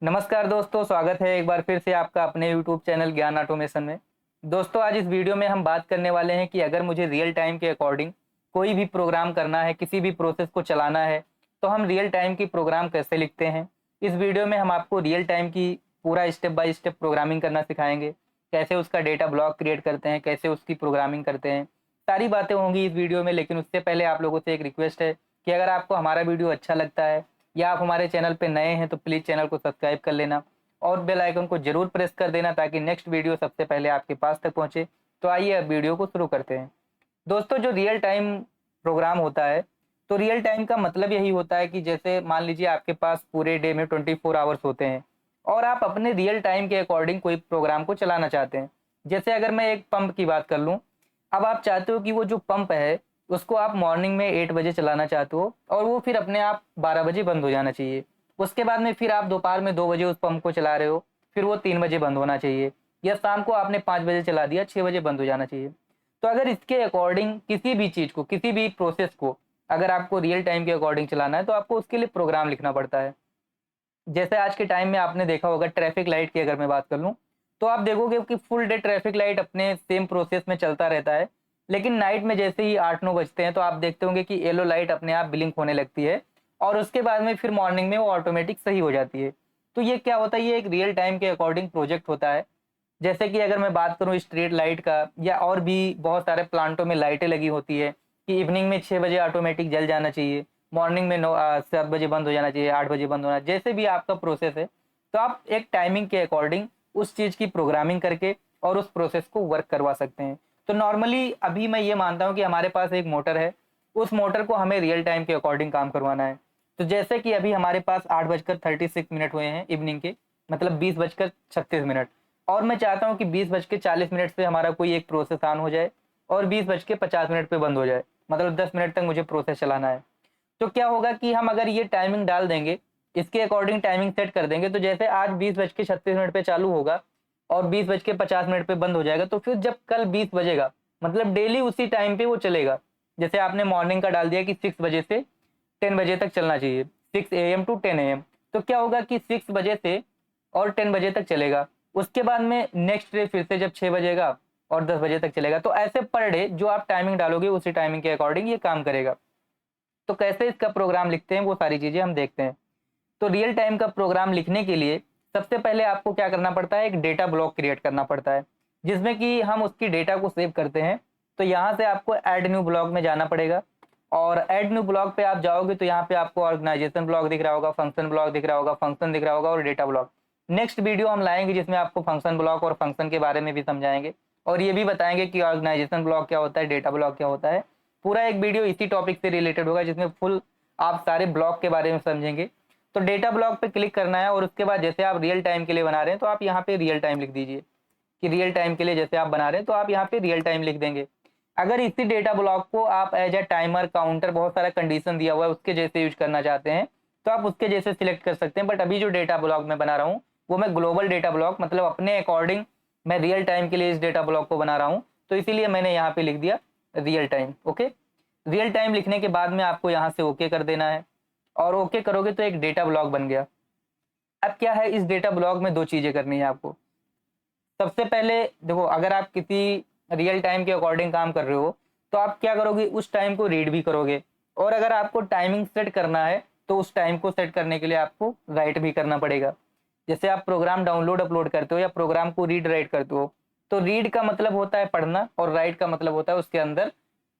नमस्कार दोस्तों, स्वागत है एक बार फिर से आपका अपने यूट्यूब चैनल ज्ञान ऑटोमेशन में। दोस्तों, आज इस वीडियो में हम बात करने वाले हैं कि अगर मुझे रियल टाइम के अकॉर्डिंग कोई भी प्रोग्राम करना है, किसी भी प्रोसेस को चलाना है, तो हम रियल टाइम की प्रोग्राम कैसे लिखते हैं। इस वीडियो में हम आपको रियल टाइम की पूरा स्टेप बाय स्टेप प्रोग्रामिंग करना सिखाएंगे। कैसे उसका डेटा ब्लॉक क्रिएट करते हैं, कैसे उसकी प्रोग्रामिंग करते हैं, सारी बातें होंगी इस वीडियो में। लेकिन उससे पहले आप लोगों से एक रिक्वेस्ट है कि अगर आपको हमारा वीडियो अच्छा लगता है या आप हमारे चैनल पे नए हैं तो प्लीज़ चैनल को सब्सक्राइब कर लेना और बेल आइकन को जरूर प्रेस कर देना ताकि नेक्स्ट वीडियो सबसे पहले आपके पास तक पहुंचे। तो आइए अब वीडियो को शुरू करते हैं। दोस्तों, जो रियल टाइम प्रोग्राम होता है, तो रियल टाइम का मतलब यही होता है कि जैसे मान लीजिए आपके पास पूरे डे में 24 आवर्स होते हैं और आप अपने रियल टाइम के अकॉर्डिंग कोई प्रोग्राम को चलाना चाहते हैं। जैसे अगर मैं एक पंप की बात कर लूँ, अब आप चाहते हो कि वो जो पंप है उसको आप मॉर्निंग में 8 बजे चलाना चाहते हो और वो फिर अपने आप 12 बजे बंद हो जाना चाहिए। उसके बाद में फिर आप दोपहर में 2 बजे उस पंप को चला रहे हो, फिर वो 3 बजे बंद होना चाहिए। या शाम को आपने 5 बजे चला दिया, 6 बजे बंद हो जाना चाहिए। तो अगर इसके अकॉर्डिंग किसी भी चीज़ को, किसी भी प्रोसेस को अगर आपको रियल टाइम के अकॉर्डिंग चलाना है तो आपको उसके लिए प्रोग्राम लिखना पड़ता है। जैसे आज के टाइम में आपने देखा होगा, ट्रैफिक लाइट की अगर मैं बात कर लूँ, तो आप देखोगे कि फुल डे ट्रैफिक लाइट अपने सेम प्रोसेस में चलता रहता है। लेकिन नाइट में जैसे ही 8-9 बजते हैं तो आप देखते होंगे कि येलो लाइट अपने आप ब्लिंक होने लगती है और उसके बाद में फिर मॉर्निंग में वो ऑटोमेटिक सही हो जाती है। तो ये क्या होता है, ये एक रियल टाइम के अकॉर्डिंग प्रोजेक्ट होता है। जैसे कि अगर मैं बात करूँ स्ट्रीट लाइट का, या और भी बहुत सारे प्लांटों में लाइटें लगी होती है कि इवनिंग में 6 बजे ऑटोमेटिक जल जाना चाहिए, मॉर्निंग में 7 बजे बंद हो जाना चाहिए, 8 बजे बंद होना, जैसे भी आपका प्रोसेस है। तो आप एक टाइमिंग के अकॉर्डिंग उस चीज़ की प्रोग्रामिंग करके और उस प्रोसेस को वर्क करवा सकते हैं। तो नॉर्मली अभी मैं ये मानता हूँ कि हमारे पास एक मोटर है, उस मोटर को हमें रियल टाइम के अकॉर्डिंग काम करवाना है। तो जैसे कि अभी हमारे पास 8:36 हुए हैं इवनिंग के, मतलब 20:36, और मैं चाहता हूँ कि 20:40 पे हमारा कोई एक प्रोसेस ऑन हो जाए और 20:50 पे बंद हो जाए, मतलब 10 मिनट तक मुझे प्रोसेस चलाना है। तो क्या होगा कि हम अगर ये टाइमिंग डाल देंगे, इसके अकॉर्डिंग टाइमिंग सेट कर देंगे, तो जैसे आज 20:36 पे चालू होगा और 20:50 पे बंद हो जाएगा, तो फिर जब कल 20 बजेगा, मतलब डेली उसी टाइम पे वो चलेगा। जैसे आपने मॉर्निंग का डाल दिया कि 6 बजे से 10 बजे तक चलना चाहिए, 6 AM टू 10 AM। तो क्या होगा कि 6 बजे से और 10 बजे तक चलेगा। उसके बाद में नेक्स्ट डे फिर से जब 6 बजेगा और 10 बजे तक चलेगा। तो ऐसे पर डे जो आप टाइमिंग डालोगे उसी टाइमिंग के अकॉर्डिंग ये काम करेगा। तो कैसे इसका प्रोग्राम लिखते हैं वो सारी चीज़ें हम देखते हैं। तो रियल टाइम का प्रोग्राम लिखने के लिए सबसे पहले आपको क्या करना पड़ता है, एक डेटा ब्लॉक क्रिएट करना पड़ता है जिसमें कि हम उसकी डेटा को सेव करते हैं। तो यहाँ से आपको ऐड न्यू ब्लॉक में जाना पड़ेगा और ऐड न्यू ब्लॉक पे आप जाओगे तो यहाँ पे आपको ऑर्गेनाइजेशन ब्लॉक दिख रहा होगा, फंक्शन ब्लॉक दिख रहा होगा, फंक्शन दिख रहा होगा और डेटा ब्लॉक। नेक्स्ट वीडियो हम लाएंगे जिसमें आपको फंक्शन ब्लॉक और फंक्शन के बारे में भी समझाएंगे और ये भी बताएंगे कि ऑर्गेनाइजेशन ब्लॉक क्या होता है, डेटा ब्लॉक क्या होता है। पूरा एक वीडियो इसी टॉपिक से रिलेटेड होगा जिसमें फुल आप सारे ब्लॉक के बारे में समझेंगे। तो डेटा ब्लॉक पे क्लिक करना है और उसके बाद जैसे आप रियल टाइम के लिए बना रहे हैं तो आप यहाँ पे रियल टाइम लिख दीजिए कि रियल टाइम के लिए जैसे आप बना रहे हैं तो आप यहाँ पे रियल टाइम लिख देंगे। अगर इसी डेटा ब्लॉक को आप एज अ टाइमर, काउंटर, बहुत सारा कंडीशन दिया हुआ है उसके जैसे यूज करना चाहते हैं तो आप उसके जैसे सिलेक्ट कर सकते हैं। बट अभी जो डेटा ब्लॉक मैं बना रहा हूँ वो मैं ग्लोबल डेटा ब्लॉक, मतलब अपने अकॉर्डिंग मैं रियल टाइम के लिए इस डेटा ब्लॉक को बना रहा हूँ, तो इसीलिए मैंने यहाँ पे लिख दिया real time. Okay, real time लिखने के बाद में आपको यहाँ से ओके कर देना है और ओके करोगे तो एक डेटा ब्लॉक बन गया। अब क्या है, इस डेटा ब्लॉक में दो चीजें करनी है आपको। सबसे पहले देखो, अगर आप किसी रियल टाइम के अकॉर्डिंग काम कर रहे हो तो आप क्या करोगे, उस टाइम को रीड भी करोगे और अगर आपको टाइमिंग सेट करना है तो उस टाइम को सेट करने के लिए आपको राइट भी करना पड़ेगा। जैसे आप प्रोग्राम डाउनलोड अपलोड करते हो या प्रोग्राम को रीड राइट करते हो, तो रीड का मतलब होता है पढ़ना और राइट का मतलब होता है उसके अंदर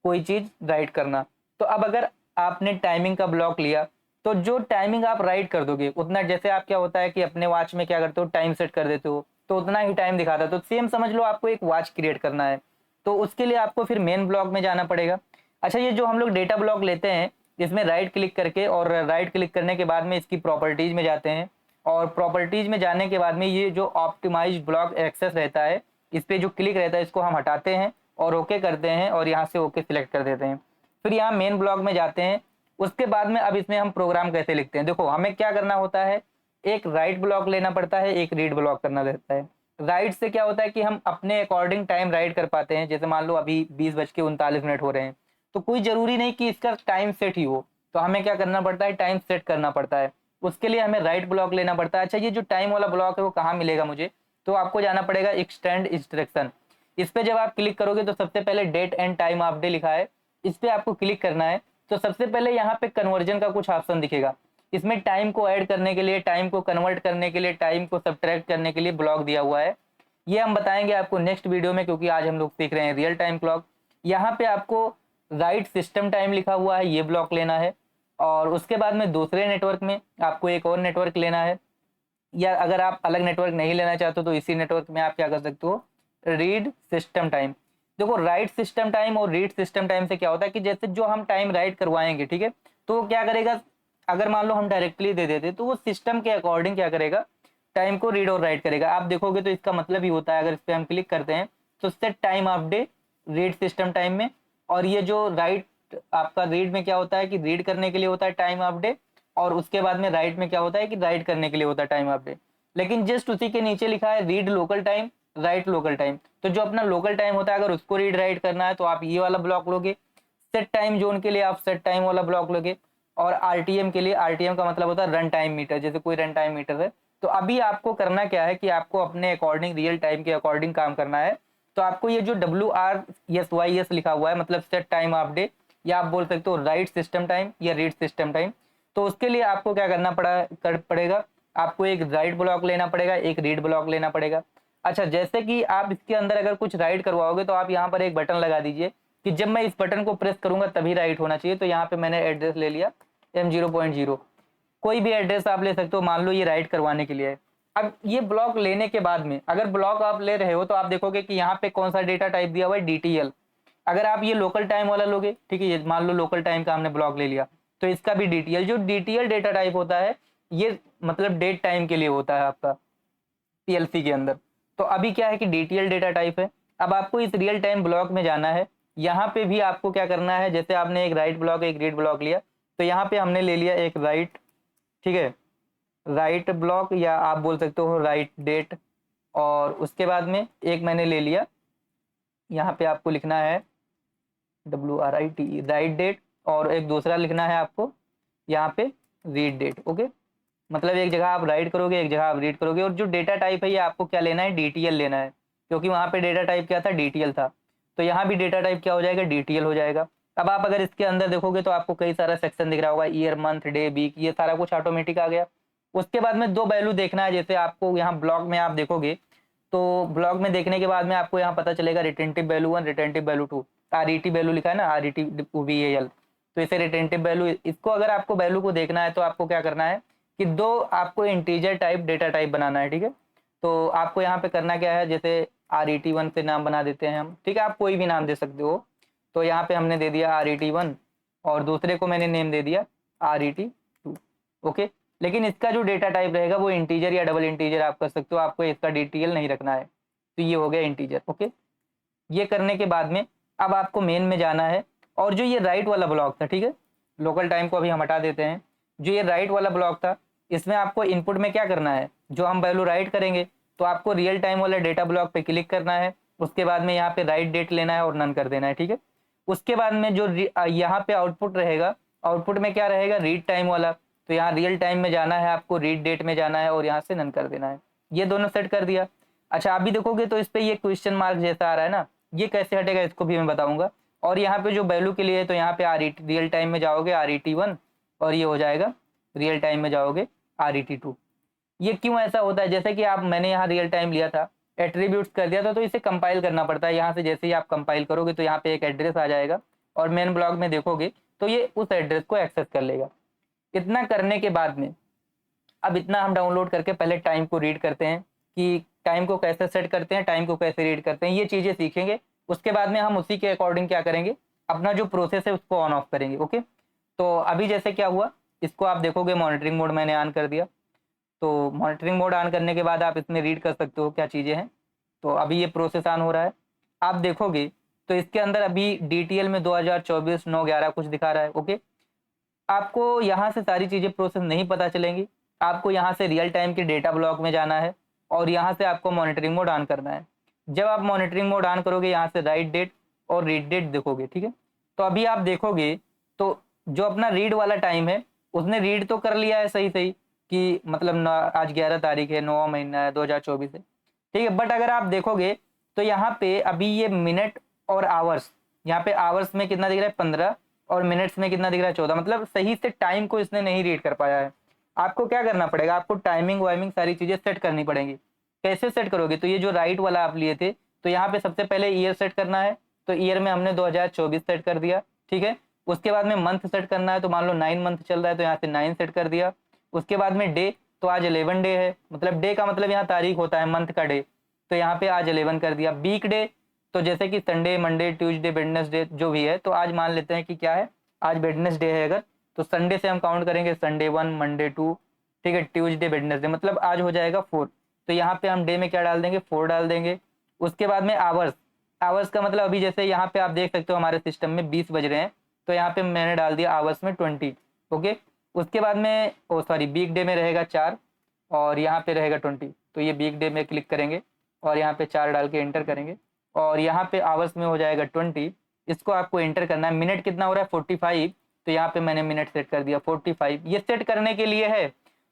कोई चीज राइट करना। तो अब अगर आपने टाइमिंग का ब्लॉक लिया तो जो टाइमिंग आप राइट कर दोगे उतना, जैसे आप क्या होता है कि अपने वॉच में क्या करते हो, टाइम सेट कर देते हो तो उतना ही टाइम दिखाता है। तो सेम समझ लो, आपको एक वॉच क्रिएट करना है तो उसके लिए आपको फिर मेन ब्लॉक में जाना पड़ेगा। अच्छा, ये जो हम लोग डेटा ब्लॉक लेते हैं इसमें राइट क्लिक करके, और राइट क्लिक करने के बाद में इसकी प्रॉपर्टीज में जाते हैं और प्रॉपर्टीज में जाने के बाद में ये जो ऑप्टिमाइज ब्लॉक एक्सेस रहता है इस पे जो क्लिक रहता है इसको हम हटाते हैं और ओके करते हैं और यहाँ से ओके सिलेक्ट कर देते हैं। फिर यहाँ मेन ब्लॉक में जाते हैं। उसके बाद में अब इसमें हम प्रोग्राम कैसे लिखते हैं, देखो हमें क्या करना होता है, एक राइट ब्लॉक लेना पड़ता है, एक रीड ब्लॉक करना रहता है। राइट से क्या होता है कि हम अपने अकॉर्डिंग टाइम राइट कर पाते हैं। जैसे मान लो अभी 20:39 हो रहे हैं तो कोई जरूरी नहीं कि इसका टाइम सेट ही हो, तो हमें क्या करना पड़ता है, टाइम सेट करना पड़ता है। उसके लिए हमें राइट ब्लॉक लेना पड़ता है। अच्छा, ये जो टाइम वाला ब्लॉक है वो कहाँ मिलेगा मुझे, तो आपको जाना पड़ेगा एक्सटेंड इंस्ट्रक्शन। इस पे जब आप क्लिक करोगे तो सबसे पहले date and time of day लिखा है, इस पे आपको क्लिक करना है। तो सबसे पहले यहाँ पे कन्वर्जन का कुछ ऑप्शन दिखेगा, इसमें टाइम को ऐड करने के लिए, टाइम को कन्वर्ट करने के लिए, टाइम को सब्ट्रैक्ट करने के लिए ब्लॉक दिया हुआ है। ये हम बताएंगे आपको नेक्स्ट वीडियो में, क्योंकि आज हम लोग सीख रहे हैं रियल टाइम क्लॉक। यहाँ पे आपको राइट सिस्टम टाइम लिखा हुआ है, ये ब्लॉक लेना है। और उसके बाद में दूसरे नेटवर्क में आपको एक और नेटवर्क लेना है, या अगर आप अलग नेटवर्क नहीं लेना चाहते हो तो इसी नेटवर्क में आप क्या कर सकते हो, रीड सिस्टम टाइम। देखो, राइट सिस्टम टाइम और रीड सिस्टम टाइम से क्या होता है कि जैसे जो हम टाइम राइट करवाएंगे, ठीक है, तो वो क्या करेगा, अगर मान लो हम डायरेक्टली दे देते तो वो सिस्टम के अकॉर्डिंग क्या करेगा, टाइम को रीड और राइट करेगा। आप देखोगे तो इसका मतलब ही होता है, अगर इस पर हम क्लिक करते हैं तो set time of day read system time में, और ये जो राइट आपका रीड में क्या होता है कि रीड करने के लिए होता है टाइम ऑफ डे, और उसके बाद में राइट में क्या होता है कि राइट करने के लिए होता है टाइम ऑफ डे। लेकिन जस्ट उसी के नीचे लिखा है read local time, right local time. तो जो अपना लोकल टाइम होता है अगर उसको रीड राइट करना है तो आप ये वाला ब्लॉक लोगे, सेट टाइम जोन के लिए आप सेट टाइम वाला ब्लॉक लोगे, और आरटीएम के लिए, आरटीएम का मतलब होता है रन टाइम मीटर, जैसे कोई रन टाइम मीटर है। तो अभी आपको करना क्या है कि आपको अपने अकॉर्डिंग, रियल टाइम के अकॉर्डिंग काम करना है। तो आपको ये जो WRSYS लिखा हुआ है, मतलब सेट टाइम ऑफ डे, या आप बोल सकते हो राइट सिस्टम टाइम या रीड सिस्टम टाइम, तो उसके लिए आपको क्या करना पड़ेगा, आपको एक राइट ब्लॉक लेना पड़ेगा, एक रीड ब्लॉक लेना पड़ेगा। अच्छा, जैसे कि आप इसके अंदर अगर कुछ राइट करवाओगे तो आप यहाँ पर एक बटन लगा दीजिए कि जब मैं इस बटन को प्रेस करूंगा तभी राइट होना चाहिए। तो यहाँ पे मैंने एड्रेस ले लिया M0.0, कोई भी एड्रेस आप ले सकते हो, मान लो ये राइट करवाने के लिए है। अब ये ब्लॉक लेने के बाद में अगर ब्लॉक आप ले रहे हो तो आप देखोगे कि यहाँ पे कौन सा डेटा टाइप दिया हुआ है, DTL। अगर आप ये लोकल टाइम वाला लोगे, ठीक है, ये मान लो लोकल टाइम का हमने ब्लॉक ले लिया, तो इसका भी DTL, जो DTL डेटा टाइप होता है ये मतलब डेट टाइम के लिए होता है आपका PLC के अंदर। तो अभी क्या है कि DTL डेटा टाइप है। अब आपको इस रियल टाइम ब्लॉक में जाना है, यहाँ पे भी आपको क्या करना है, जैसे आपने एक राइट ब्लॉक एक रीड ब्लॉक लिया, तो यहाँ पे हमने ले लिया एक राइट, ठीक है, राइट ब्लॉक, या आप बोल सकते हो राइट डेट। और उसके बाद में एक मैंने ले लिया, यहाँ पे आपको लिखना है WRIT राइट डेट, और एक दूसरा लिखना है आपको यहाँ पे रीड डेट। ओके, मतलब एक जगह आप राइट करोगे, एक जगह आप रीड करोगे। और जो डेटा टाइप है ये आपको क्या लेना है, DTL लेना है, क्योंकि वहाँ पे डेटा टाइप क्या था, DTL था। तो यहाँ भी डेटा टाइप क्या हो जाएगा, DTL हो जाएगा। अब आप अगर इसके अंदर देखोगे तो आपको कई सारा सेक्शन दिख रहा होगा, ईयर, मंथ, डे, वीक, ये सारा कुछ ऑटोमेटिक आ गया। उसके बाद में दो वैल्यू देखना है, जैसे आपको यहाँ ब्लॉक में आप देखोगे तो ब्लॉक में देखने के बाद में आपको यहाँ पता चलेगा retentive value 1, retentive value 2, RET value लिखा है ना, RET VAL। तो इसे रिटेंटिव वैल्यू, इसको अगर आपको वैल्यू को देखना है तो आपको क्या करना है कि दो आपको इंटीजर टाइप डेटा टाइप बनाना है, ठीक है। तो आपको यहाँ पे करना क्या है, जैसे RET1 से नाम बना देते हैं हम, ठीक है, आप कोई भी नाम दे सकते हो। तो यहाँ पे हमने दे दिया RET1, और दूसरे को मैंने नेम दे दिया RET2। ओके, लेकिन इसका जो डेटा टाइप रहेगा वो इंटीजर या डबल इंटीजर आप कर सकते हो, आपको इसका DTL नहीं रखना है। तो ये हो गया इंटीजर। ओके, ये करने के बाद में अब आपको मेन में जाना है, और जो ये राइट वाला ब्लॉक था, ठीक है, लोकल टाइम को अभी हम हटा देते हैं। जो ये राइट वाला ब्लॉक था, इसमें आपको इनपुट में क्या करना है, जो हम वैल्यू राइट करेंगे तो आपको रियल टाइम वाला डेटा ब्लॉक पे क्लिक करना है। उसके बाद में यहाँ पे राइट डेट लेना है और नन कर देना है, ठीक है। उसके बाद में जो यहाँ पे आउटपुट रहेगा, आउटपुट में क्या रहेगा, रीड टाइम वाला। तो यहाँ रियल टाइम में जाना है आपको, रीड डेट में जाना है और यहाँ से नन कर देना है। ये दोनों सेट कर दिया। अच्छा, अभी देखोगे तो इस पे ये क्वेश्चन मार्क जैसा आ रहा है ना, ये कैसे हटेगा इसको भी मैं बताऊंगा। और यहाँ पे जो वैल्यू के लिए है तो यहाँ पे रियल टाइम में जाओगे RET1, और ये हो जाएगा रियल टाइम में जाओगे RET2। ये क्यों ऐसा होता है, जैसे कि आप, मैंने यहाँ रियल टाइम लिया था, एट्रीब्यूट्स कर दिया था, तो इसे कंपाइल करना पड़ता है। यहाँ से जैसे ही आप कंपाइल करोगे तो यहाँ पे एक एड्रेस आ जाएगा, और मेन ब्लॉक में देखोगे तो ये उस एड्रेस को एक्सेस कर लेगा। इतना करने के बाद में अब इतना हम डाउनलोड करके पहले टाइम को रीड करते हैं कि टाइम को कैसे सेट करते हैं, टाइम को कैसे रीड करते हैं, ये चीज़ें सीखेंगे। उसके बाद में हम उसी के अकॉर्डिंग क्या करेंगे, अपना जो प्रोसेस है उसको ऑन ऑफ करेंगे। ओके, तो अभी जैसे क्या हुआ, इसको आप देखोगे मॉनिटरिंग मोड मैंने ऑन कर दिया। तो मॉनिटरिंग मोड ऑन करने के बाद आप इसमें रीड कर सकते हो क्या चीज़ें हैं। तो अभी ये प्रोसेस ऑन हो रहा है, आप देखोगे तो इसके अंदर अभी DTL में 2024-9/11 कुछ दिखा रहा है। ओके, आपको यहाँ से सारी चीज़ें प्रोसेस नहीं पता चलेंगी, आपको यहाँ से रियल टाइम के डेटा ब्लॉक में जाना है, और यहाँ से आपको मॉनिटरिंग मोड ऑन करना है। जब आप मॉनिटरिंग मोड ऑन करोगे यहाँ से राइट डेट और रीड डेट देखोगे, ठीक है। तो अभी आप देखोगे तो जो अपना रीड वाला टाइम है उसने रीड तो कर लिया है सही सही, कि मतलब आज 11 तारीख है, 9वां महीना है, 2024 है, ठीक है। बट अगर आप देखोगे तो यहाँ पे अभी ये मिनट और आवर्स, यहाँ पे आवर्स में कितना दिख रहा है 15 और मिनट्स में कितना दिख रहा है 14, मतलब सही से टाइम को इसने नहीं रीड कर पाया है। आपको क्या करना पड़ेगा, आपको टाइमिंग वाइमिंग सारी चीजें सेट करनी पड़ेंगी। कैसे सेट करोगे, तो ये जो राइट वाला आप लिए थे, तो यहाँ पे सबसे पहले ईयर सेट करना है, तो ईयर में हमने 2024 सेट कर दिया, ठीक है। उसके बाद में मंथ सेट करना है, तो मान लो 9 मंथ चल रहा है तो यहाँ से 9 सेट कर दिया। उसके बाद में डे, तो आज 11 डे है, मतलब डे का मतलब यहाँ तारीख होता है, मंथ का डे, तो यहाँ पे आज 11 कर दिया। वीक डे, तो जैसे कि संडे, मंडे, ट्यूसडे, वेडनेसडे जो भी है, तो आज मान लेते हैं कि क्या है, आज वेडनेसडे है, अगर तो संडे से हम काउंट करेंगे, संडे 1, मंडे 2, ठीक है, ट्यूसडे, वेडनेसडे, मतलब आज हो जाएगा 4। तो यहाँ पे हम डे में क्या डाल देंगे, 4 डाल देंगे। उसके बाद में आवर्स, आवर्स का मतलब अभी जैसे यहाँ पे आप देख सकते हो हमारे सिस्टम में 20 बज रहे हैं, तो यहाँ पे मैंने डाल दिया आवर्स में 20, ओके। उसके बाद में सॉरी वीक डे में रहेगा 4 और यहाँ पे रहेगा 20, तो ये वीक डे में क्लिक करेंगे और यहाँ पे 4 डाल के एंटर करेंगे और यहाँ पे आवर्स में हो जाएगा 20, इसको आपको एंटर करना है। मिनट कितना हो रहा है 45, तो यहाँ पे मैंने मिनट सेट कर दिया 45। ये सेट करने के लिए है,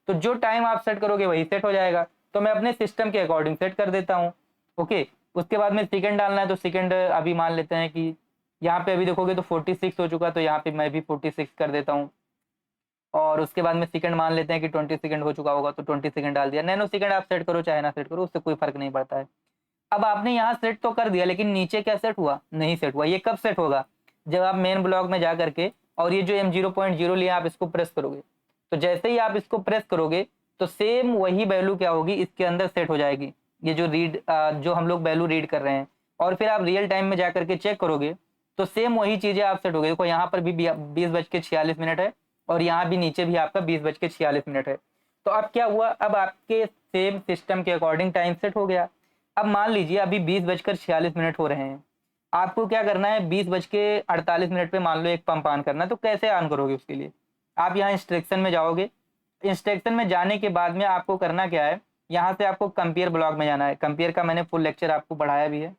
तो जो टाइम आप सेट करोगे वही सेट हो जाएगा, तो मैं अपने सिस्टम के अकॉर्डिंग सेट कर देता हूँ, ओके। उसके बाद में सेकंड डालना है, तो सेकंड अभी मान लेते हैं कि यहाँ पे अभी देखोगे तो 46 हो चुका, तो यहाँ पे मैं भी 46 कर देता हूँ। और उसके बाद में सेकंड मान लेते हैं कि 20 सेकंड हो चुका होगा, तो 20 सेकंड डाल दिया। नैनो सेकंड आप सेट करो चाहे ना सेट करो, उससे कोई फर्क नहीं पड़ता है। अब आपने यहाँ सेट तो कर दिया, लेकिन नीचे क्या सेट हुआ, नहीं सेट हुआ। ये कब सेट होगा, जब आप मेन ब्लॉक में जा करके और ये जो M0.0 लिया आप इसको प्रेस करोगे, तो जैसे ही आप इसको प्रेस करोगे तो सेम वही वैल्यू क्या होगी, इसके अंदर सेट हो जाएगी, ये जो जो हम लोग वैल्यू रीड कर रहे हैं। और फिर आप रियल टाइम में जा करके चेक करोगे तो सेम वही चीजें आप सेट हो गई। देखो यहाँ पर भी 20:46 है और यहाँ भी नीचे भी आपका 20:46 है। तो अब क्या हुआ, अब आपके सेम सिस्टम के अकॉर्डिंग टाइम सेट हो गया। अब मान लीजिए अभी 20:46 हो रहे हैं, आपको क्या करना है, 20:48 पे मान लो एक पंप ऑन करना है, तो कैसे ऑन करोगे, उसके लिए आप यहाँ इंस्ट्रक्शन में जाओगे। इंस्ट्रक्शन में जाने के बाद में आपको करना क्या है, यहाँ से आपको कंपेयर ब्लॉक में जाना है। कंपेयर का मैंने फुल लेक्चर आपको पढ़ाया भी है।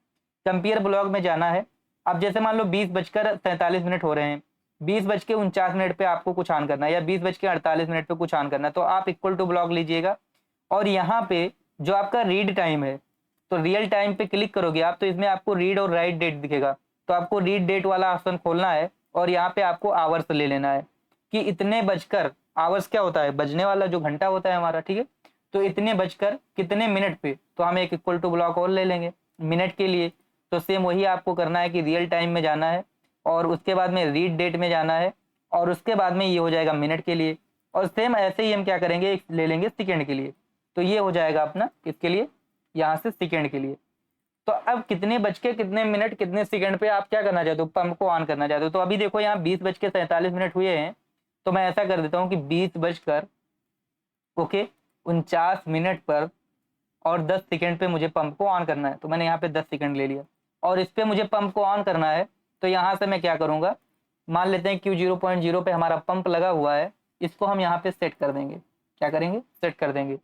कंपेयर ब्लॉक में जाना है। अब जैसे मान लो 20:47 हो रहे हैं, 20:49 पे आपको कुछ ऑन करना है, या 20:48 पे कुछ ऑन करना है, तो आप इक्वल टू ब्लॉक लीजिएगा और यहाँ पे जो आपका रीड टाइम है, तो रियल टाइम पे क्लिक करोगे आप, तो इसमें आपको रीड और राइट डेट दिखेगा, तो आपको रीड डेट वाला ऑप्शन खोलना है और यहाँ पे आपको आवर्स ले लेना है कि इतने बजकर, आवर्स क्या होता है, बजने वाला जो घंटा होता है हमारा, ठीक है। तो इतने बजकर कितने मिनट पे, तो हम एक इक्वल टू ब्लॉक और ले लेंगे मिनट के लिए। तो सेम वही आपको करना है कि रियल टाइम में जाना है और उसके बाद में रीड डेट में जाना है और उसके बाद में ये हो जाएगा मिनट के लिए। और सेम ऐसे ही हम क्या करेंगे, ले लेंगे सेकेंड के लिए, तो ये हो जाएगा अपना किसके लिए, यहाँ से सेकेंड के लिए। तो अब कितने बज के कितने मिनट कितने सेकंड पे आप क्या करना चाहते हो, पंप को ऑन करना चाहते हो। तो अभी देखो यहाँ 20:47 हुए हैं, तो मैं ऐसा कर देता हूँ कि 20:49 पर और 10 सेकंड पे मुझे पंप को ऑन करना है, तो मैंने यहाँ पे 10 सेकंड ले लिया। और इस पे मुझे पंप को ऑन करना है, तो यहाँ से मैं क्या करूँगा, मान लेते हैं Q0.0 पे हमारा पंप लगा हुआ है, इसको हम यहाँ पे सेट कर देंगे। क्या करेंगे, सेट कर देंगे।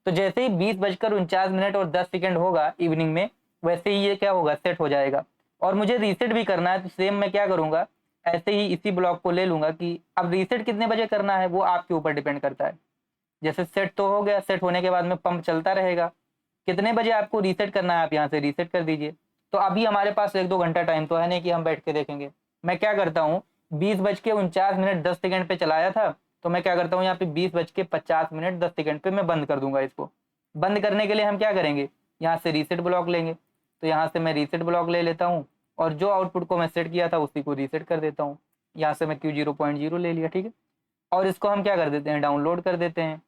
तो जैसे ही 20:49 और 10 सेकंड होगा इवनिंग में, वैसे ही ये क्या होगा, सेट हो जाएगा। और मुझे रीसेट भी करना है, तो सेम मैं क्या करूँगा, ऐसे ही इसी ब्लॉक को ले लूंगा कि अब रीसेट कितने बजे करना है वो आपके ऊपर डिपेंड करता है। जैसे सेट तो हो गया, सेट होने के बाद में पंप चलता रहेगा, कितने बजे आपको रीसेट करना है आप यहाँ से रीसेट कर दीजिए। तो अभी हमारे पास 1-2 घंटा टाइम तो है नहीं कि हम बैठ के देखेंगे। मैं क्या करता हूँ, 20:49 10 सेकंड पे चलाया था, तो मैं क्या करता हूँ, यहाँ पे 20:50 10 सेकंड पे मैं बंद कर दूंगा इसको। बंद करने के लिए हम क्या करेंगे, यहाँ से रीसेट ब्लॉक लेंगे, तो यहाँ से मैं रीसेट ब्लॉक ले लेता हूँ और जो आउटपुट को मैं सेट किया था उसी को रीसेट कर देता हूँ। यहाँ से मैं Q0.0 ले लिया, ठीक है। और इसको हम क्या कर देते हैं, डाउनलोड कर देते हैं।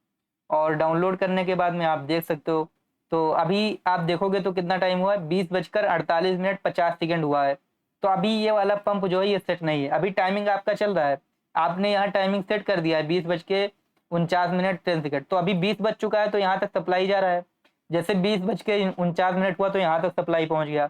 और डाउनलोड करने के बाद में आप देख सकते हो, तो अभी आप देखोगे तो कितना टाइम हुआ है, 20:48 हुआ है। तो अभी ये वाला पंप जो है ये सेट नहीं है, अभी टाइमिंग आपका चल रहा है, आपने यहाँ टाइमिंग सेट कर दिया है 20:49 तो अभी 20 बज चुका है, तो यहाँ तक सप्लाई जा रहा है। जैसे 20:49 हुआ तो यहाँ तक सप्लाई पहुंच गया।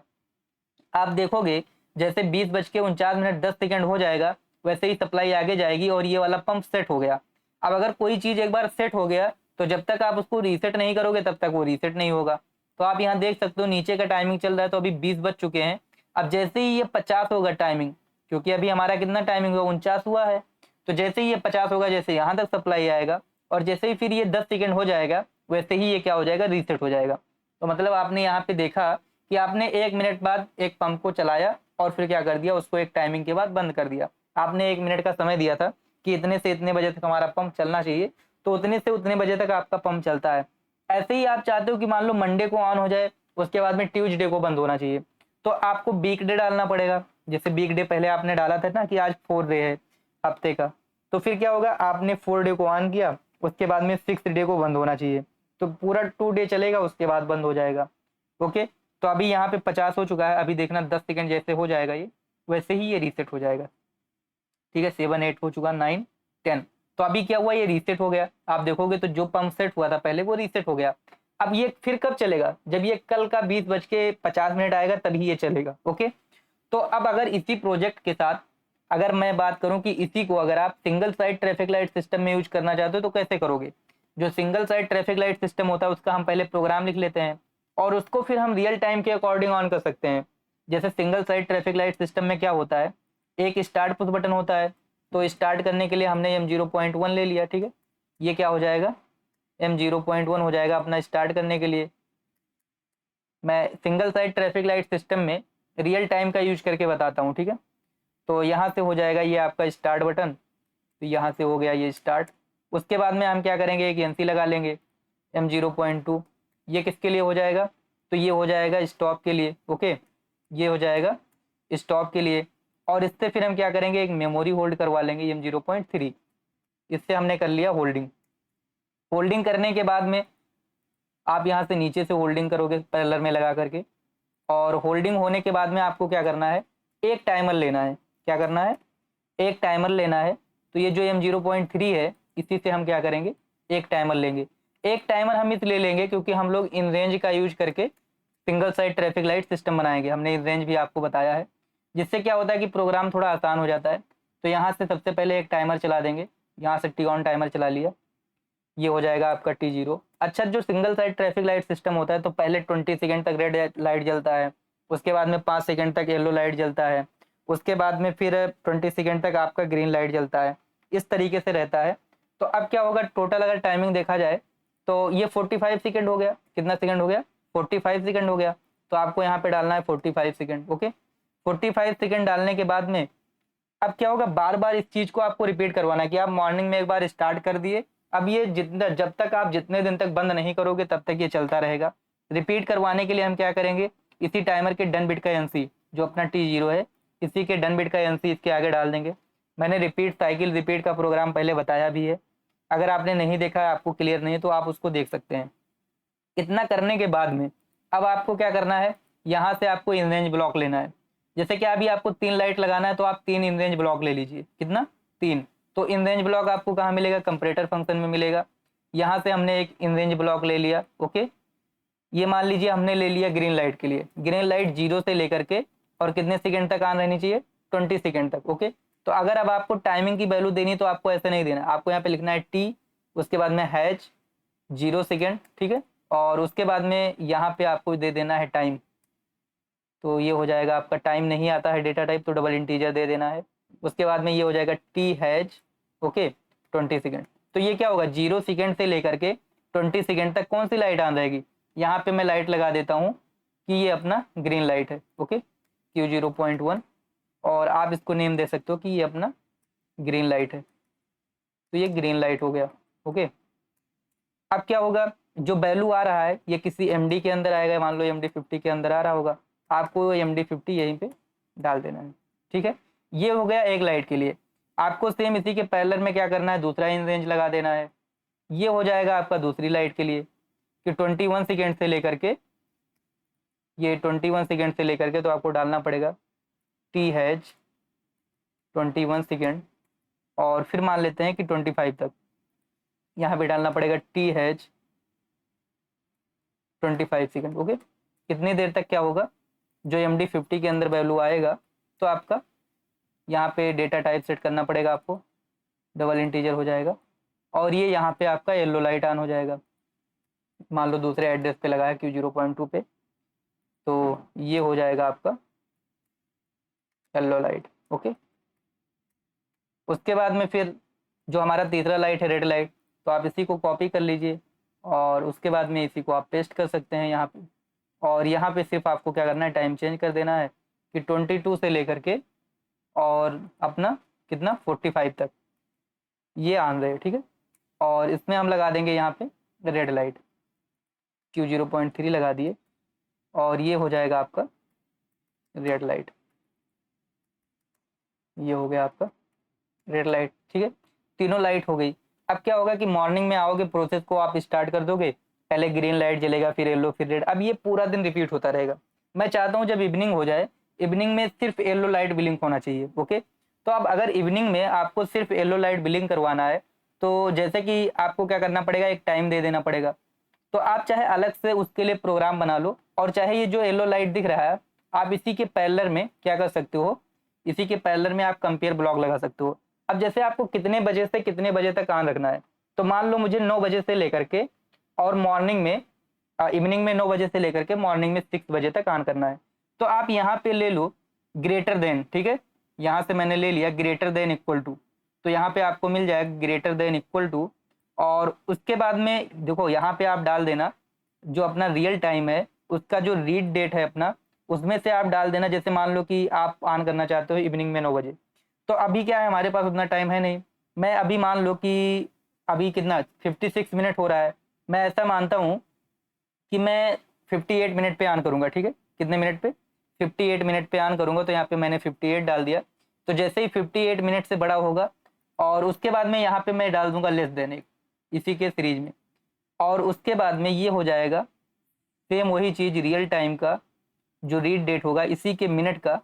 आप देखोगे जैसे 20:49 हो जाएगा, वैसे ही सप्लाई आगे जाएगी और ये वाला पंप सेट हो गया। अब अगर कोई चीज एक बार सेट हो गया, तो जब तक आप उसको रीसेट नहीं करोगे तब तक वो रीसेट नहीं होगा। तो आप यहाँ देख सकते हो नीचे का टाइमिंग चल रहा है, तो अभी 20 बज चुके हैं। अब जैसे ही ये 50 होगा टाइमिंग, क्योंकि अभी हमारा कितना टाइमिंग हुआ, 49 हुआ है, तो जैसे ही ये 50 होगा, जैसे यहाँ तक सप्लाई आएगा और जैसे ही फिर ये 10 सेकंड हो जाएगा वैसे ही ये क्या हो जाएगा, रीसेट हो जाएगा। तो मतलब आपने यहाँ पे देखा कि आपने 1 मिनट बाद एक पंप को चलाया और फिर क्या कर दिया, उसको एक टाइमिंग के बाद बंद कर दिया। आपने 1 मिनट का समय दिया था कि इतने से इतने बजे तक हमारा पंप चलना चाहिए, तो उतने से उतने बजे तक आपका पंप चलता है। ऐसे ही आप चाहते हो कि मान लो मंडे को ऑन हो जाए, उसके बाद में ट्यूसडे को बंद होना चाहिए, तो आपको वीक डे डालना पड़ेगा। जैसे वीक डे पहले आपने डाला था ना कि आज 4 डे है हफ्ते का, तो फिर क्या होगा, आपने 4 डे को ऑन किया, उसके बाद में 6 डे को बंद होना चाहिए, तो पूरा 2 डे चलेगा, उसके बाद बंद हो जाएगा। ओके, तो अभी यहाँ पे 50 हो चुका है, अभी देखना 10 सेकंड जैसे हो जाएगा ये, वैसे ही ये रीसेट हो जाएगा। ठीक है, 7 8 हो चुका, 9 10, तो अभी क्या हुआ, ये रीसेट हो गया। आप देखोगे तो जो पंप सेट हुआ था पहले वो रीसेट हो गया। अब ये फिर कब चलेगा, जब ये कल का 20:50 आएगा तभी ये चलेगा। ओके, तो अब अगर इसी प्रोजेक्ट के साथ अगर मैं बात करूं कि इसी को अगर आप single side traffic light system में यूज करना चाहते हो तो कैसे करोगे। जो single side traffic light system होता है उसका हम पहले प्रोग्राम लिख लेते हैं और उसको फिर हम रियल टाइम के अकॉर्डिंग ऑन कर सकते हैं। जैसे single side traffic light system में क्या होता है, एक स्टार्ट पुश बटन होता है, तो स्टार्ट करने के लिए हमने M0.1 ले लिया। ठीक है, ये क्या हो जाएगा, M0.1 हो जाएगा अपना स्टार्ट करने के लिए। मैं single side traffic light system में रियल टाइम का यूज करके बताता हूँ। ठीक है, तो यहाँ से हो जाएगा ये आपका स्टार्ट बटन, तो यहाँ से हो गया ये स्टार्ट। उसके बाद में हम क्या करेंगे, एक NC लगा लेंगे M0.2, ये किसके लिए हो जाएगा, तो ये हो जाएगा स्टॉप के लिए। ओके, ये हो जाएगा स्टॉप के लिए। और इससे फिर हम क्या करेंगे, एक मेमोरी होल्ड करवा लेंगे M0.3, इससे हमने कर लिया होल्डिंग। होल्डिंग करने के बाद में आप यहाँ से नीचे से होल्डिंग करोगे पैरेलल में लगा करके, और होल्डिंग होने के बाद में आपको क्या करना है, एक टाइमर लेना है। क्या करना है, एक टाइमर लेना है। तो ये जो M0.3 है इसी से हम क्या करेंगे, एक टाइमर लेंगे। एक टाइमर हम इसलिए लेंगे क्योंकि हम लोग इन रेंज का यूज करके single side traffic light system बनाएंगे। हमने इन रेंज भी आपको बताया है, जिससे क्या होता है कि प्रोग्राम थोड़ा आसान हो जाता है। तो यहाँ से सबसे पहले एक टाइमर चला देंगे, यहाँ से टी ऑन टाइमर चला लिया, ये हो जाएगा आपका T0। अच्छा, जो single side traffic light system होता है तो पहले 20 सेकंड तक रेड लाइट जलता है, उसके बाद में 5 सेकंड तक येलो लाइट जलता है, उसके बाद में फिर 20 सेकंड तक आपका ग्रीन लाइट जलता है, इस तरीके से रहता है। तो अब क्या होगा, टोटल अगर टाइमिंग देखा जाए तो ये 45 सेकंड हो गया। कितना सेकंड हो गया, 45 सेकंड हो गया। तो आपको यहाँ पे डालना है 45 सेकंड। ओके, 45 सेकंड डालने के बाद में अब क्या होगा, बार बार इस चीज को आपको रिपीट करवाना है कि आप मॉर्निंग में एक बार स्टार्ट कर दिए, अब ये जितना जब तक आप जितने दिन तक बंद नहीं करोगे तब तक ये चलता रहेगा। रिपीट करवाने के लिए हम क्या करेंगे, इसी टाइमर के डन बिट का NC जो अपना T0 है, इसी के डन बिट का NC इसके आगे डाल देंगे। मैंने रिपीट साइकिल रिपीट का प्रोग्राम पहले बताया भी है, अगर आपने नहीं देखा है, आपको क्लियर नहीं है तो आप उसको देख सकते हैं। इतना करने के बाद में अब आपको क्या करना है, यहाँ से आपको इन रेंज ब्लॉक लेना है। जैसे कि अभी आपको 3 लाइट लगाना है तो आप 3 इन रेंज ब्लॉक ले लीजिए। कितना, 3। तो इन रेंज ब्लॉक आपको कहाँ मिलेगा, कंपरेटर फंक्शन में मिलेगा। यहाँ से हमने एक इन रेंज ब्लॉक ले लिया। ओके, ये मान लीजिए हमने ले लिया ग्रीन लाइट के लिए। ग्रीन लाइट 0 से लेकर के और कितने सेकंड तक ऑन रहनी चाहिए, 20 सेकंड तक। ओके, तो अगर अब आपको टाइमिंग की वैल्यू देनी तो आपको ऐसे नहीं देना, आपको यहाँ पे लिखना है T, उसके बाद में हैच 0 सेकेंड। ठीक है, और उसके बाद में यहाँ पे आपको दे देना है टाइम। तो ये हो जाएगा आपका, टाइम नहीं आता है डेटा टाइप तो डबल इंटीजर दे देना है। उसके बाद में ये हो जाएगा T हैज ओके 20 सेकेंड। तो ये क्या होगा, 0 सेकेंड से लेकर के 20 सेकेंड तक कौन सी लाइट ऑन रहेगी। यहाँ पे मैं लाइट लगा देता हूँ कि ये अपना ग्रीन लाइट है। ओके, Q0.1, और आप इसको नेम दे सकते हो कि ये अपना ग्रीन लाइट है, तो ये ग्रीन लाइट हो गया। ओके, अब क्या होगा, जो वैल्यू आ रहा है ये किसी MD के अंदर आएगा, मान लो MD50 के अंदर आ रहा होगा, आपको MD50 यहीं पे डाल देना है। ठीक है, ये हो गया एक लाइट के लिए। आपको सेम इसी के पैरेलल में क्या करना है, दूसरा इन रेंज लगा देना है। ये हो जाएगा आपका दूसरी लाइट के लिए कि 21 सेकेंड से लेकर के, ये 21 सेकेंड से लेकर के तो आपको डालना पड़ेगा T हैज 21 सेकेंड, और फिर मान लेते हैं कि 25 तक यहाँ पे डालना पड़ेगा T हैज 25 सेकेंड। ओके, कितनी देर तक क्या होगा, जो MD50 के अंदर वैल्यू आएगा तो आपका यहाँ पे डेटा टाइप सेट करना पड़ेगा आपको, डबल इंटीजर हो जाएगा, और ये यहाँ पे आपका येलो लाइट ऑन हो जाएगा। मान लो दूसरे एड्रेस पे लगाया Q0.2 पे, तो ये हो जाएगा आपका येलो लाइट। ओके, उसके बाद में फिर जो हमारा तीसरा लाइट है रेड लाइट, तो आप इसी को कॉपी कर लीजिए और उसके बाद में इसी को आप पेस्ट कर सकते हैं यहाँ पे। और यहाँ पे सिर्फ आपको क्या करना है, टाइम चेंज कर देना है कि 22 से लेकर के और अपना कितना 45 तक ये आन रहे, ठीक है। और इसमें हम लगा देंगे यहाँ पे रेड लाइट Q0.3 लगा दिए और ये हो जाएगा आपका रेड लाइट, ये हो गया आपका रेड लाइट, ठीक है। तीनों लाइट हो गई। अब क्या होगा कि मॉर्निंग में आओगे, प्रोसेस को आप स्टार्ट कर दोगे, पहले ग्रीन लाइट जलेगा, फिर येलो, फिर रेड। अब ये पूरा दिन रिपीट होता रहेगा। मैं चाहता हूँ जब इवनिंग हो जाए, इवनिंग में सिर्फ येलो लाइट ब्लिंक होना चाहिए, ओके। तो अब अगर इवनिंग में आपको सिर्फ येलो लाइट ब्लिंक करवाना है तो जैसे कि आपको क्या करना पड़ेगा, एक टाइम दे देना पड़ेगा। तो आप चाहे अलग से उसके लिए प्रोग्राम बना लो, और चाहे ये जो येलो लाइट दिख रहा है आप इसी के पैरेलल में क्या कर सकते हो, इसी के पैरेलल में आप कंपेयर ब्लॉक लगा सकते हो। अब जैसे आपको कितने बजे से कितने बजे तक ऑन रखना है, तो मान लो मुझे 9 बजे से लेकर के और मॉर्निंग में इवनिंग में 9 बजे से लेकर के मॉर्निंग में 6 बजे तक ऑन करना है। तो आप यहाँ पे ले लो ग्रेटर देन, ठीक है। यहाँ से मैंने ले लिया ग्रेटर देन इक्वल टू, तो यहाँ पे आपको मिल जाएगा ग्रेटर देन इक्वल टू। और उसके बाद में देखो यहाँ पे आप डाल देना जो अपना रियल टाइम है, उसका जो रीड डेट है अपना, उसमें से आप डाल देना। जैसे मान लो कि आप ऑन करना चाहते हो इवनिंग में 9 बजे, तो अभी क्या है हमारे पास उतना टाइम है नहीं। मैं अभी मान लो कि अभी कितना 56 मिनट हो रहा है, मैं ऐसा मानता हूँ कि मैं 58 मिनट पे ऑन करूँगा, ठीक है। कितने मिनट पे, 58 मिनट पे ऑन करूँगा। तो यहाँ पे मैंने 58 डाल दिया। तो जैसे ही 58 मिनट से बड़ा होगा और उसके बाद में यहाँ पे मैं डाल दूंगा लेस देन एक इसी के सीरीज में, और उसके बाद में ये हो जाएगा सेम वही चीज़ रियल टाइम का जो रीड डेट होगा इसी के मिनट का।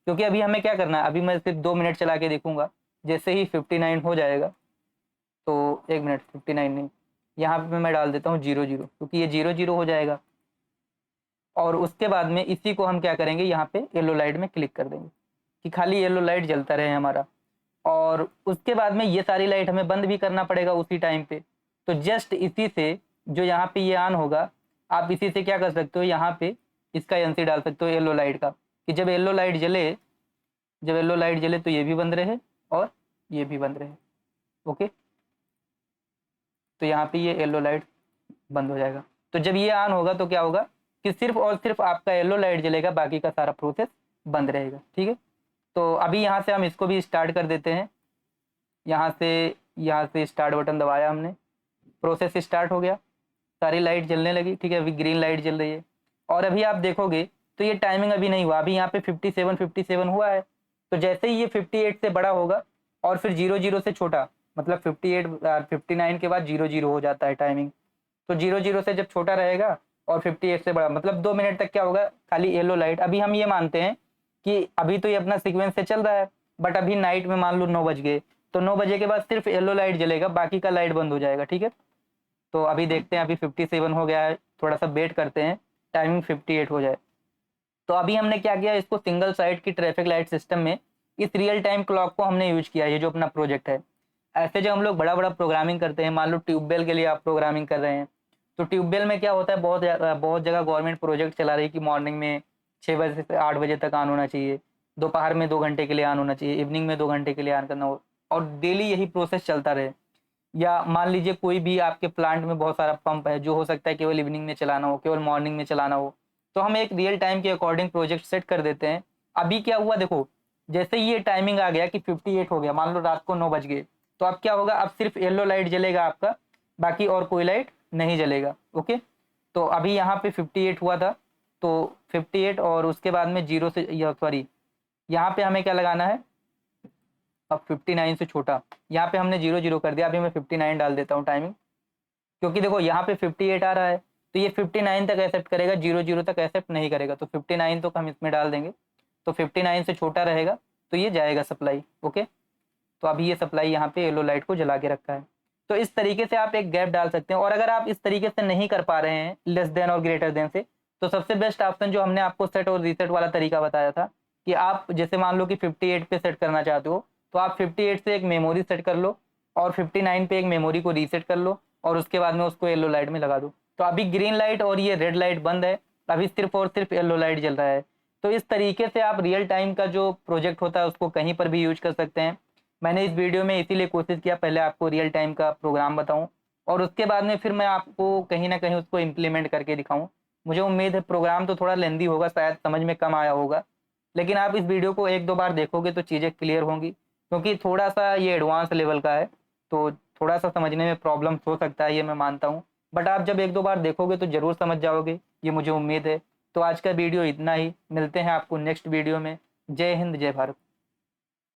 क्योंकि अभी हमें क्या करना है, अभी मैं सिर्फ 2 मिनट चला के देखूंगा, जैसे ही 59 हो जाएगा तो 1 मिनट 59 नहीं, यहाँ पे मैं डाल देता हूँ 00, क्योंकि ये 00 हो जाएगा। और उसके बाद में इसी को हम क्या करेंगे, यहाँ पे येलो लाइट में क्लिक कर देंगे कि खाली येलो लाइट जलता रहे हमारा। और उसके बाद में ये सारी लाइट हमें बंद भी करना पड़ेगा उसी टाइम पे। तो जस्ट इसी से जो यहाँ पे ये ऑन होगा, आप इसी से क्या कर सकते हो, यहाँ पे इसका एनसी डाल सकते हो येलो लाइट का, कि जब येलो लाइट जले, जब येलो लाइट जले तो ये भी बंद रहे और ये भी बंद रहे, ओके। तो यहाँ पे ये येलो लाइट बंद हो जाएगा। तो जब ये ऑन होगा तो क्या होगा कि सिर्फ और सिर्फ आपका येलो लाइट जलेगा, बाकी का सारा प्रोसेस बंद रहेगा, ठीक है। तो अभी यहाँ से हम इसको भी स्टार्ट कर देते हैं। यहाँ से स्टार्ट बटन दबाया हमने, प्रोसेस स्टार्ट हो गया, सारी लाइट जलने लगी, ठीक है। अभी ग्रीन लाइट जल रही है। और अभी आप देखोगे तो ये टाइमिंग अभी नहीं हुआ, अभी यहाँ पे 57 हुआ है। तो जैसे ही ये 58 से बड़ा होगा और फिर 00 से छोटा, मतलब 59 के बाद 00 हो जाता है टाइमिंग। तो 00 से जब छोटा रहेगा और 58 से बड़ा, मतलब 2 मिनट तक क्या होगा, खाली येलो लाइट। अभी हम ये मानते हैं कि अभी तो ये अपना सीक्वेंस से चल रहा है, बट अभी नाइट में मान लो 9 बज गए, तो 9 बजे के बाद सिर्फ येलो लाइट जलेगा, बाकी का लाइट बंद हो जाएगा, ठीक है। तो अभी देखते हैं, अभी 57 हो गया है, थोड़ा सा वेट करते हैं टाइमिंग 58 हो जाए। तो अभी हमने क्या किया, इसको सिंगल साइड की ट्रैफिक लाइट सिस्टम में इस रियल टाइम क्लॉक को हमने यूज किया, ये जो अपना प्रोजेक्ट है। ऐसे जब हम लोग बड़ा बड़ा प्रोग्रामिंग करते हैं, मान लो ट्यूबवेल के लिए आप प्रोग्रामिंग कर रहे हैं, तो ट्यूबवेल में क्या होता है, बहुत जगह गवर्नमेंट प्रोजेक्ट चला रही है कि मॉर्निंग में 6 बजे से 8 बजे तक ऑन होना चाहिए, दोपहर में 2 घंटे के लिए ऑन होना चाहिए, इवनिंग में 2 घंटे के लिए ऑन करना हो, और डेली यही प्रोसेस चलता रहे। या मान लीजिए कोई भी आपके प्लांट में बहुत सारा पंप है, जो हो सकता है केवल इवनिंग में चलाना हो, केवल मॉर्निंग में चलाना हो, तो हम एक रियल टाइम के अकॉर्डिंग प्रोजेक्ट सेट कर देते हैं। अभी क्या हुआ देखो, जैसे ही ये टाइमिंग आ गया कि 58 हो गया, मान लो रात को 9 बज गए, तो अब क्या होगा, अब सिर्फ येलो लाइट जलेगा आपका, बाकी और कोई लाइट नहीं जलेगा, ओके। तो अभी यहाँ पे 58 हुआ था, तो 58 और उसके बाद में 0 से, सॉरी यहाँ पे हमें क्या लगाना है, अब 59 से छोटा, यहाँ पे हमने 00 कर दिया। अभी मैं 59 डाल देता हूँ टाइमिंग, क्योंकि देखो यहाँ पे 58 आ रहा है, तो ये 59 तक एक्सेप्ट करेगा, 00 तक एक्सेप्ट नहीं करेगा, तो 59 तो हम इसमें डाल देंगे। तो 59 से छोटा रहेगा तो ये जाएगा सप्लाई, ओके। तो अभी ये सप्लाई यहाँ पे येलो लाइट को जला के रखा है। तो इस तरीके से आप एक गैप डाल सकते हैं। और अगर आप इस तरीके से नहीं कर पा रहे हैं लेस देन और ग्रेटर देन से, तो सबसे बेस्ट ऑप्शन जो हमने आपको सेट और रीसेट वाला तरीका बताया था, कि आप जैसे मान लो कि 58 पे सेट करना चाहते हो, तो आप 58 से एक मेमोरी सेट कर लो और 59 पे एक मेमोरी को रीसेट कर लो और उसके बाद में उसको येलो लाइट में लगा दो। तो अभी ग्रीन लाइट और ये रेड लाइट बंद है, अभी सिर्फ और सिर्फ येलो लाइट जल रहा है। तो इस तरीके से आप रियल टाइम का जो प्रोजेक्ट होता है उसको कहीं पर भी यूज कर सकते हैं। मैंने इस वीडियो में इसीलिए कोशिश किया पहले आपको रियल टाइम का प्रोग्राम बताऊं, और उसके बाद में फिर मैं आपको कहीं ना कहीं उसको इम्प्लीमेंट करके दिखाऊं। मुझे उम्मीद है प्रोग्राम तो थोड़ा लेंदी होगा, शायद समझ में कम आया होगा, लेकिन आप इस वीडियो को एक दो बार देखोगे तो चीज़ें क्लियर होंगी, क्योंकि थोड़ा सा ये एडवांस लेवल का है, तो थोड़ा सा समझने में प्रॉब्लम हो सकता है, ये मैं मानता हूँ। बट आप जब एक दो बार देखोगे तो ज़रूर समझ जाओगे, ये मुझे उम्मीद है। तो आज का वीडियो इतना ही, मिलते हैं आपको नेक्स्ट वीडियो में। जय हिंद, जय भारत।